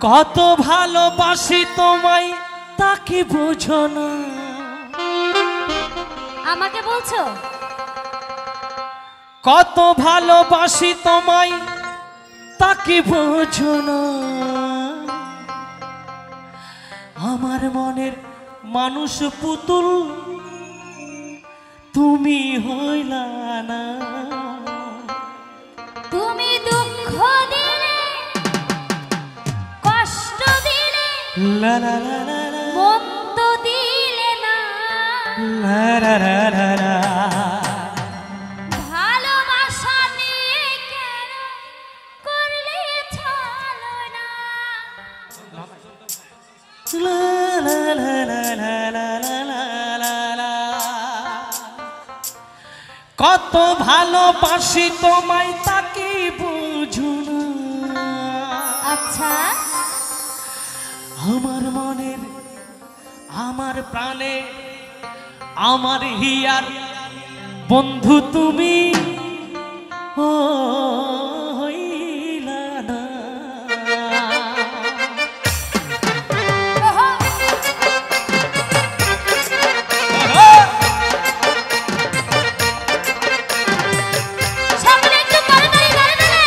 কত ভালোবাসি তোমায় তাকে বোঝো না। আমাকে বলছো? কত ভালোবাসি তোমায় তাকে বোঝো না। আমার মনের মানুষ পুতুল তুমি হইলা না। তুমি দুঃখ দিলে, কষ্ট দিলে, লা লা লা লা লা, মন তো দিলে না। লা লা লা লা লা। ভালোবাসা নিয়ে কেন করলে ছলনা? লা লা লা লা লা লা লা লা লা। কত ভালোবাসি তোমায় তাকে বুঝো না। আচ্ছা, আমার মনের, আমার প্রাণে, আমার হিয়ার বন্ধু তুমি হইলা না। সকলে একটু তাড়াতাড়ি করে দিলে।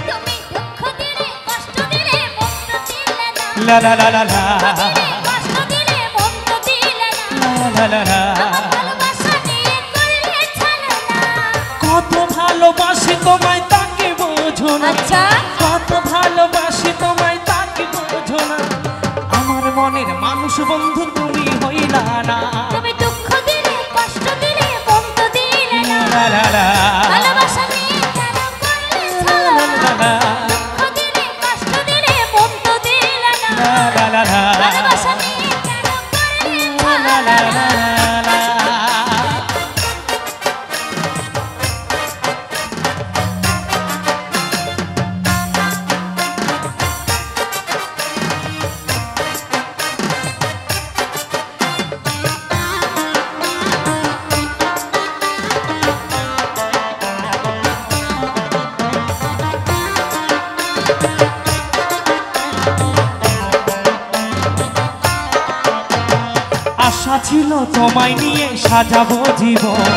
তুমি দুঃখ দিলে, কষ্ট দিলে, মন তো দিলে না। লা লা লা লা লা, কষ্ট দিলে, মন তো দিলে না। লা লা লা। ভালোবাসা নিয়ে করলে ছলনা। কত ভালোবাসি তোমায় তাকে বোঝো না। আচ্ছা, কত ভালোবাসি তোমায় তাকে বোঝো না। আমার মনের মানুষ বন্ধু তুমি হইলা না। তুমি দুঃখ দিলে, কষ্ট দিলে, মন তো দিলে না। লা লা লা, ভালোবাসা নিয়ে কেন করলে লা ছলনা? লা লা, দুঃখ দিলে, কষ্ট দিলে, মন তো দিলে না। লা লা লা, ভালোবাসা নিয়ে কেন করলে লা লা ছলনা? লা লা। আশা ছিল তোমায় নিয়ে সাজাবো জীবন,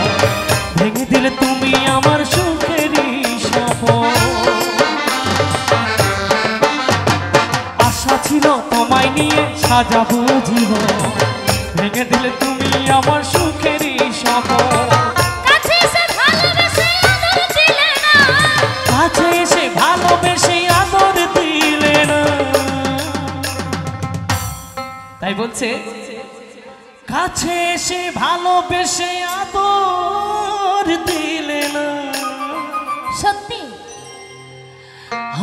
ভেঙে দিলে তুমি আমার সুখেরই স্বপন। আশা ছিল তোমায় নিয়ে সাজাবো জীবন, ভেঙে দিলে তুমি আমার সুখেরই স্বপন। কাছে এসে ভালোবেসে আদর দিলে না। কাছে এসে ভালোবেসে আদর দিলে না। তাই বলছে, কাছে এসে ভালোবেসে আদর দিলে না। সত্যি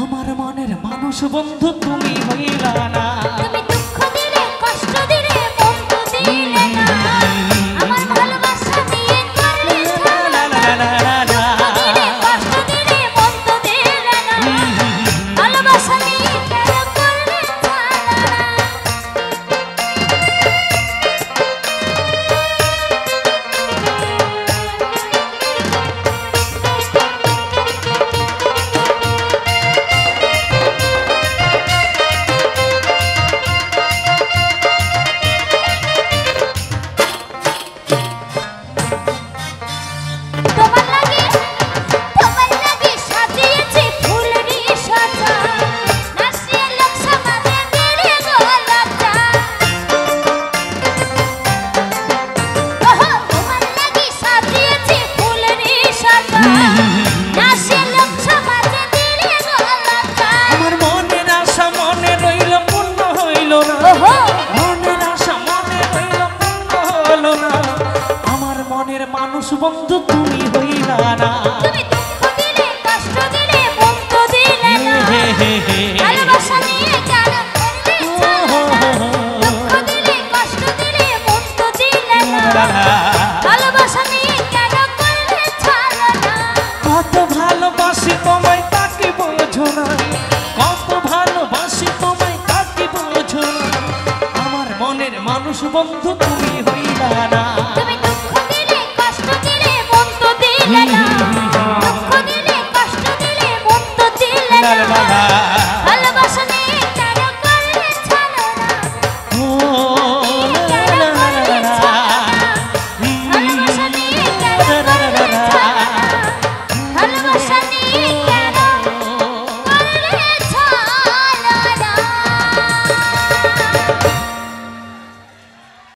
আমার মনের মানুষ বন্ধু তুমি হইলা না। তুমি দুঃখ দিলে, কষ্ট দিলে, মন তো দিলে না। আমার ভালোবাসা নিয়ে করলে ছলনা। দুঃখ দিলে, কষ্ট দিলে, মন তো দিলে না। ভালোবাসা নিয়ে কেন করলে ছলনা? তোমার লাগি সাজিয়েছি ফুলেরই সাজা। নাচিয়ে লোক সমাজে দিলে গো লজ্জা। ওহো, তোমার লাগি সাজিয়েছি ফুলেরই সাজা। নাচিয়ে লোক সমাজে দিলে গো লজ্জা। আমার মনের আশা মনে রইল পূর্ণ হইল না। ওহো, মনের আশা মনে রইল পূর্ণ হইল না। আমার মনের মানুষ বন্ধু তুমি হইলা না। তুমি দুঃখ দিলে, কষ্ট দিলে, মন তো দিলে না। হে হে হে, ভালোবাসা নিয়ে কেন করলে ছলনা? দুঃখ দিলে, কষ্ট দিলে, মন তো দিলে না। লা লা। ভালোবাসা নিয়ে কেন করলে ছলনা? কত ভালোবাসি তোমায় তাকে বোঝো না। কত ভালোবাসি তোমায় বন্ধু তুমি হইলা না। তুমি